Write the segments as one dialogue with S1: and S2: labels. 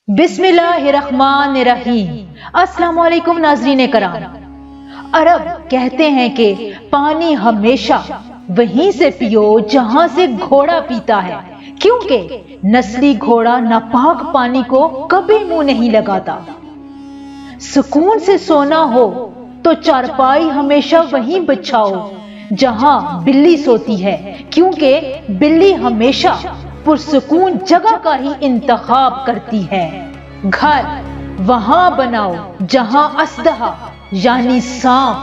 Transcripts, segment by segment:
S1: बिस्मिल्लाहिर्रहमानिर्रहीम। अस्सलाम वालेकुम नाज़रीन कराम। अरब कहते हैं कि पानी हमेशा वहीं से पियो जहां से घोड़ा पीता है, क्योंकि नस्ली घोड़ा नापाक पानी को कभी मुंह नहीं लगाता। सुकून से सोना हो तो चारपाई हमेशा वहीं बिछाओ जहां बिल्ली सोती है, क्योंकि बिल्ली हमेशा पुरसुकून जगह का ही इंतखाब करती है। घर वहां बनाओ जहां असदहा यानी सांप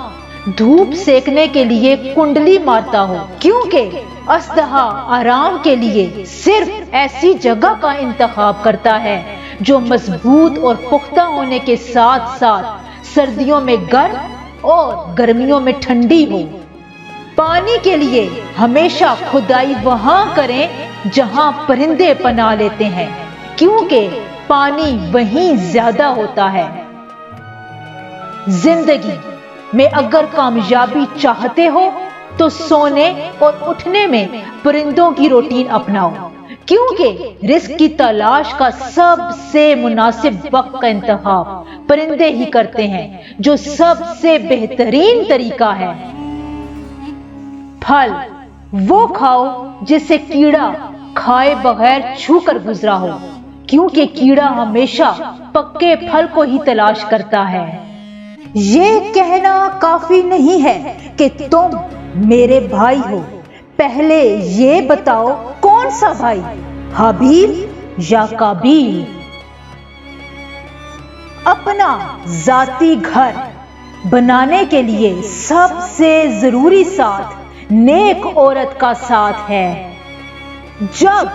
S1: धूप सेकने के लिए कुंडली मारता हो, क्योंकि असदहा आराम के लिए सिर्फ ऐसी जगह का इंतखाब करता है जो मजबूत और पुख्ता होने के साथ साथ सर्दियों में गर्म और गर्मियों में ठंडी हो। पानी के लिए हमेशा खुदाई वहां करें जहां परिंदे पनाह लेते हैं, क्योंकि पानी वहीं ज्यादा होता है। जिंदगी में अगर कामयाबी चाहते हो तो सोने और उठने में परिंदों की रूटीन अपनाओ, क्योंकि रिस्क की तलाश का सबसे मुनासिब वक्त का इंतखाब परिंदे ही करते हैं, जो सबसे बेहतरीन तरीका है। फल वो खाओ जिसे कीड़ा खाए बगैर छू कर गुजरा हो, क्योंकि कीड़ा हमेशा पक्के फल को ही तलाश करता है। ये कहना काफी नहीं है कि तुम मेरे भाई हो, पहले ये बताओ कौन सा भाई, हाबील या काबील। अपना जाती घर बनाने के लिए सबसे जरूरी साथ नेक औरत का साथ है। जब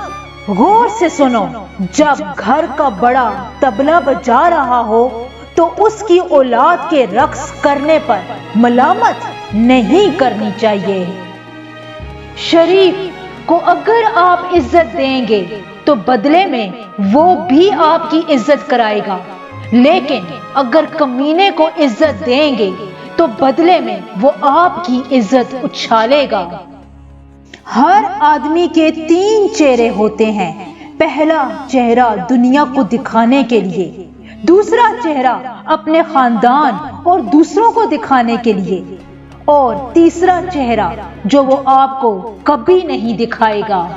S1: गौर से सुनो, जब घर का बड़ा तबला बजा रहा हो तो उसकी औलाद के रक्स करने पर मलामत नहीं करनी चाहिए। शरीफ को अगर आप इज्जत देंगे तो बदले में वो भी आपकी इज्जत कराएगा, लेकिन अगर कमीने को इज्जत देंगे तो बदले में वो आपकी इज्जत उछालेगा। हर आदमी के 3 चेहरे होते हैं। पहला चेहरा दुनिया को दिखाने के लिए, दूसरा चेहरा अपने खानदान और दूसरों को दिखाने के लिए, और तीसरा चेहरा जो वो आपको कभी नहीं दिखाएगा।